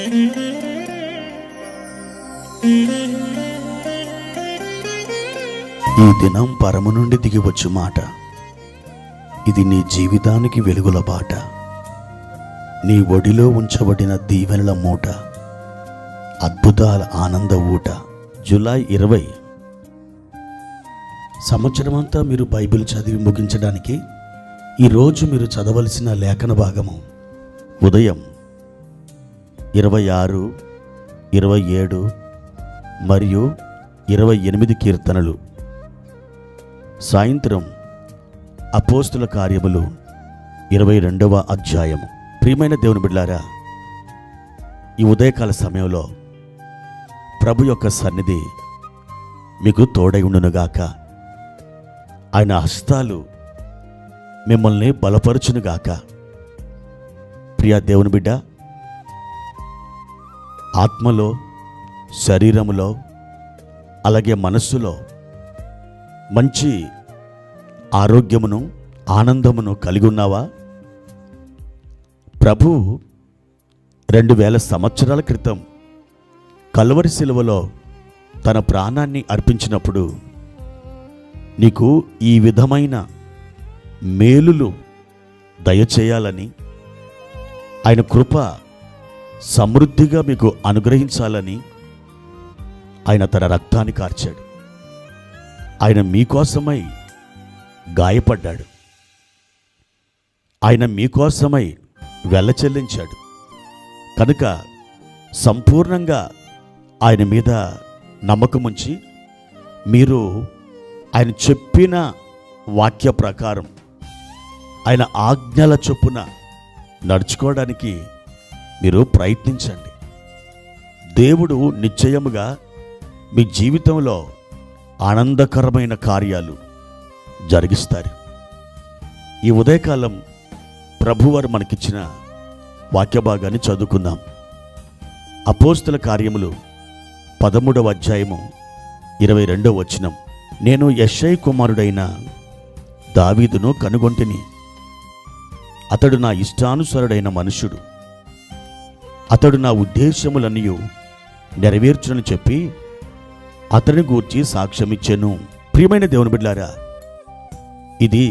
ఈ దినం పరము నుండి దిగివచ్చు మాట, ఇది నీ జీవితానికి వెలుగుల బాట, నీ ఒడిలో ఉంచబడిన దీవెనల మూట, అద్భుతాల ఆనంద ఊట. జూలై 20. సంవత్సరమంతా మీరు బైబిల్ చదివి ముగించడానికి ఈరోజు మీరు చదవలసిన లేఖన భాగము ఉదయం 26, 27 మరియు 28 కీర్తనలు, సాయంత్రం అపోస్తుల కార్యములు 22వ అధ్యాయము. ప్రియమైన దేవుని బిడ్డలారా, ఈ ఉదయకాల సమయంలో ప్రభు యొక్క సన్నిధి మీకు తోడై ఉండునుగాక. ఆయన హస్తాలు మిమ్మల్ని బలపరచునుగాక. ప్రియ దేవుని బిడ్డ, ఆత్మలో, శరీరములో, అలాగే మనస్సులో మంచి ఆరోగ్యమును, ఆనందమును కలిగి ఉన్నావా? ప్రభు 2000 సంవత్సరాల క్రితం కల్వరి శిలువలో తన ప్రాణాన్ని అర్పించినప్పుడు నీకు ఈ విధమైన మేలులు దయచేయాలని, ఆయన కృప సమృద్ధిగా మీకు అనుగ్రహించాలని ఆయన తన రక్తాన్ని కార్చాడు. ఆయన మీకోసమై గాయపడ్డాడు. ఆయన మీకోసమై వెల చెల్లించాడు. కనుక సంపూర్ణంగా ఆయన మీద నమ్మకముంచి మీరు ఆయన చెప్పిన వాక్య ప్రకారం, ఆయన ఆజ్ఞల చొప్పున నడుచుకోవడానికి మీరు ప్రయత్నించండి. దేవుడు నిశ్చయముగా మీ జీవితంలో ఆనందకరమైన కార్యాలు జరిగిస్తారు. ఈ ఉదయకాలం ప్రభువారు మనకిచ్చిన వాక్య భాగాన్ని చదువుకుందాం. అపోస్తుల కార్యములు 13వ అధ్యాయము 22వ వచనం. నేను యెషై కుమారుడైన దావీదును కనుగొంటిని. అతడు నా ఇష్టానుసారుడైన మనుష్యుడు. అతడు నా ఉద్దేశములన్నీ నెరవేర్చునని చెప్పి అతని గూర్చి సాక్ష్యమిచ్చెను. ప్రియమైన దేవుని బిడ్డలారా, ఇది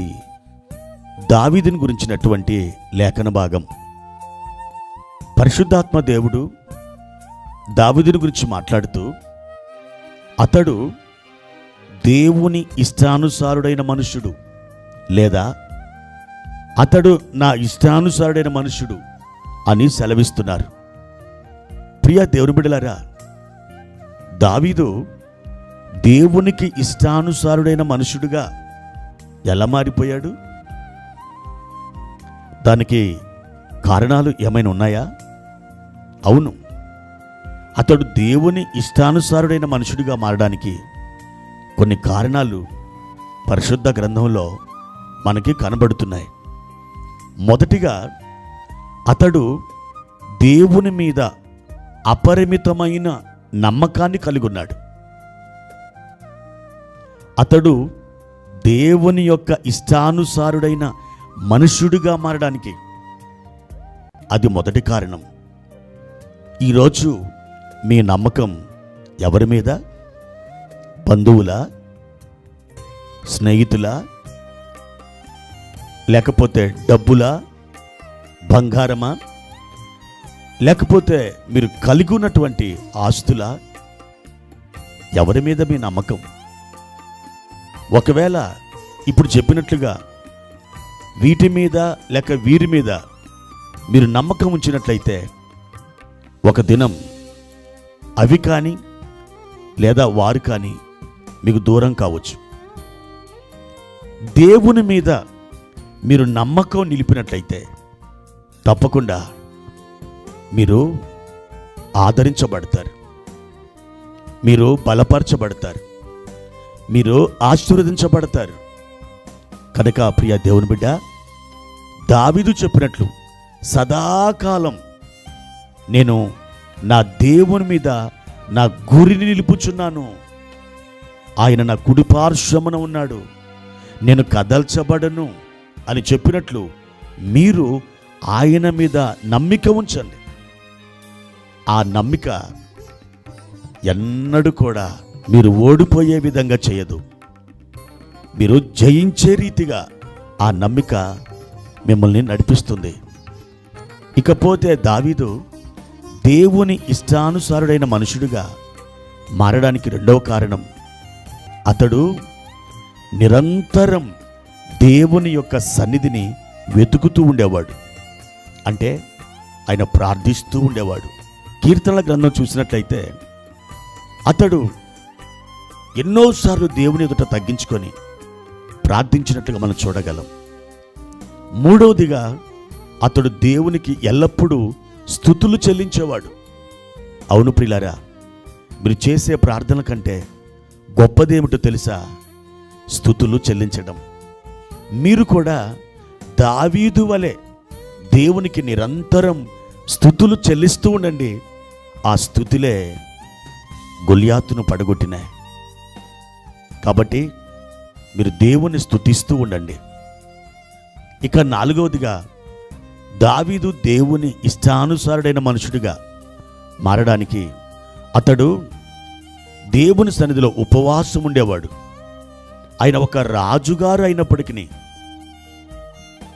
దావీదుని గురించినటువంటి లేఖన భాగం. పరిశుద్ధాత్మ దేవుడు దావీదుని గురించి మాట్లాడుతూ, అతడు దేవుని ఇష్టానుసారుడైన మనుష్యుడు, లేదా అతడు నా ఇష్టానుసారుడైన మనుష్యుడు అని సెలవిస్తున్నారు. ప్రియ దేవుని బిడ్డలారా, దావీదు దేవునికి ఇష్టానుసారుడైన మనుష్యుడుగా ఎలా మారిపోయాడు? దానికి కారణాలు ఏమైనా ఉన్నాయా? అవును, అతడు దేవుని ఇష్టానుసారుడైన మనుషుడిగా మారడానికి కొన్ని కారణాలు పరిశుద్ధ గ్రంథంలో మనకి కనబడుతున్నాయి. మొదటిగా, అతడు దేవుని మీద అపరిమితమైన నమ్మకాన్ని కలిగి ఉన్నాడు. అతడు దేవుని యొక్క ఇష్టానుసారుడైన మనుష్యుడిగా మారడానికి అది మొదటి కారణం. ఈరోజు మీ నమ్మకం ఎవరి మీద? బంధువులా, స్నేహితులా, లేకపోతే డబ్బులా, బంగారమా, లేకపోతే మీరు కలిగి ఉన్నటువంటి ఆస్తులా? ఎవరి మీద మీ నమ్మకం? ఒకవేళ ఇప్పుడు చెప్పినట్లుగా వీటి మీద లేక వీరి మీద మీరు నమ్మకం ఉంచినట్లయితే ఒక దినం అవి కానీ లేదా వారు కానీ మీకు దూరం కావచ్చు. దేవుని మీద మీరు నమ్మకం నిలిపినట్లయితే తప్పకుండా మీరు ఆదరించబడతారు, మీరు బలపరచబడతారు, మీరు ఆశీర్వదించబడతారు. కనుక ప్రియ దేవుని బిడ్డ, దావీదు చెప్పినట్లు సదాకాలం నేను నా దేవుని మీద నా గురిని నిలుపుచున్నాను, ఆయన నా కుడిపార్శ్వమున ఉన్నాడు, నేను కదల్చబడను అని చెప్పినట్లు మీరు ఆయన మీద నమ్మిక ఉంచండి. ఆ నమ్మిక ఎన్నడూ కూడా మీరు ఓడిపోయే విధంగా చేయదు. మీరు జయించే రీతిగా ఆ నమ్మిక మిమ్మల్ని నడిపిస్తుంది. ఇకపోతే దావీదు దేవుని ఇష్టానుసారుడైన మనుషుడిగా మారడానికి రెండవ కారణం, అతడు నిరంతరం దేవుని యొక్క సన్నిధిని వెతుకుతూ ఉండేవాడు. అంటే ఆయన ప్రార్థిస్తూ ఉండేవాడు. కీర్తనల గ్రంథం చూసినట్లయితే అతడు ఎన్నోసార్లు దేవుని ఎదుట తగ్గించుకొని ప్రార్థించినట్లుగా మనం చూడగలం. మూడవదిగా అతడు దేవునికి ఎల్లప్పుడూ స్తుతులు చెల్లించేవాడు. అవును ప్రియులారా, మీరు చేసే ప్రార్థన కంటే గొప్పదేమిటో తెలుసా? స్తుతులు చెల్లించడం. మీరు కూడా దావీదు వలె దేవునికి నిరంతరం స్తుతులు చెల్లిస్తూ ఉండండి. ఆ స్తుతులే గొల్యాతును పడగొట్టినాయి. కాబట్టి మీరు దేవుని స్తుతిస్తూ ఉండండి. ఇక నాలుగవదిగా, దావీదు దేవుని ఇష్టానుసారుడైన మనుషుడిగా మారడానికి అతడు దేవుని సన్నిధిలో ఉపవాసం ఉండేవాడు. ఆయన ఒక రాజుగారు అయినప్పటికీ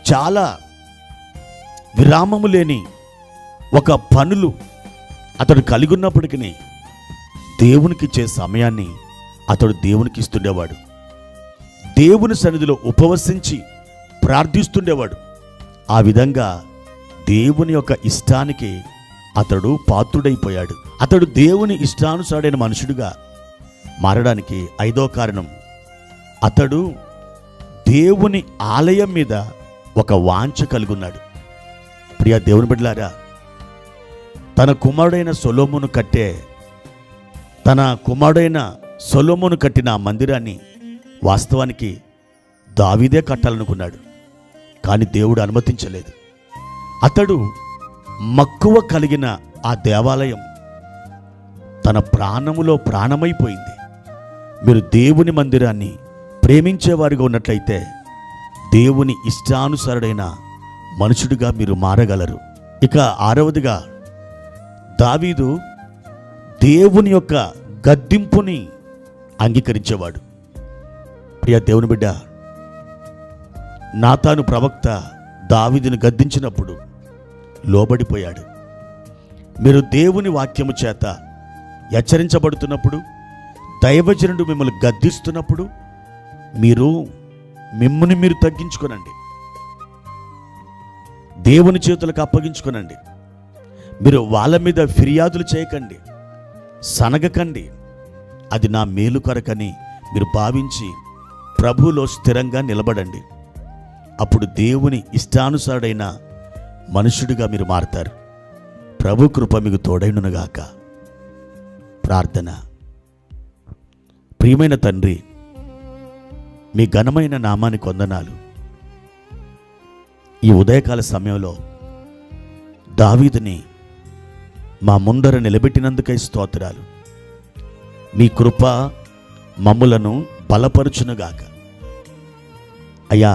చాలా విరామము లేని ఒక పనులు అతడు కలిగి ఉన్నప్పటికీ దేవునికి ఇచ్చే సమయాన్ని అతడు దేవునికి ఇస్తుండేవాడు. దేవుని సన్నిధిలో ఉపవసించి ప్రార్థిస్తుండేవాడు. ఆ విధంగా దేవుని యొక్క ఇష్టానికి అతడు పాత్రుడైపోయాడు. అతడు దేవుని ఇష్టానుసారైన మనుషుడిగా మారడానికి ఐదో కారణం, అతడు దేవుని ఆలయం మీద ఒక వాంఛ కలిగి ఉన్నాడు. ప్రియ దేవుని బిడ్డలారా, తన కుమారుడైన సొలొమోను కట్టిన ఆ మందిరాన్ని వాస్తవానికి దావీదే కట్టాలనుకున్నాడు. కానీ దేవుడు అనుమతించలేదు. అతడు మక్కువ కలిగిన ఆ దేవాలయం తన ప్రాణములో ప్రాణమైపోయింది. మీరు దేవుని మందిరాన్ని ప్రేమించేవారిగా ఉన్నట్లయితే దేవుని ఇష్టానుసారుడైన మనుషుడిగా మీరు మారగలరు. ఇక ఆరవదిగా, దావీదు దేవుని యొక్క గద్దింపుని అంగీకరించేవాడు. ప్రియ దేవుని బిడ్డ, నాతాను ప్రవక్త దావీదుని గద్దించినప్పుడు లోబడిపోయాడు. మీరు దేవుని వాక్యము చేత హెచ్చరించబడుతున్నప్పుడు, దైవజనుడు మిమ్మల్ని గద్దిస్తున్నప్పుడు మిమ్మల్ని మీరు తగ్గించుకోనండి, దేవుని చేతులకు అప్పగించుకోనండి. మీరు వాళ్ళ మీద ఫిర్యాదులు చేయకండి, సనగకండి. అది నా మేలు కొరకని మీరు భావించి ప్రభువులో స్థిరంగా నిలబడండి. అప్పుడు దేవుని ఇష్టానుసారుడైన మనుషుడిగా మీరు మారతారు. ప్రభు కృప మీకు తోడైనగాక. ప్రార్థన. ప్రియమైన తండ్రి, మీ ఘనమైన నామానికి వందనాలు. ఈ ఉదయకాల సమయంలో దావీదుని మా ముందర నిలబెట్టినందుకై స్తోత్రాలు. మీ కృప మమ్ములను బలపరుచునుగాక. అయ్యా,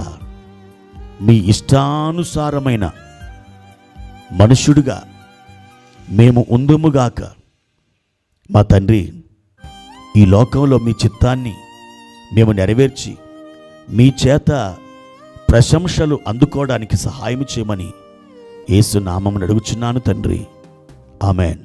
మీ ఇష్టానుసారమైన మనుష్యుడిగా మేము ఉందుముగాక. మా తండ్రి, ఈ లోకంలో మీ చిత్తాన్ని మేము నెరవేర్చి మీ చేత ప్రశంసలు అందుకోవడానికి సహాయం చేయమని యేసు నామమున అడుగుచున్నాను తండ్రి. ఆమెన్.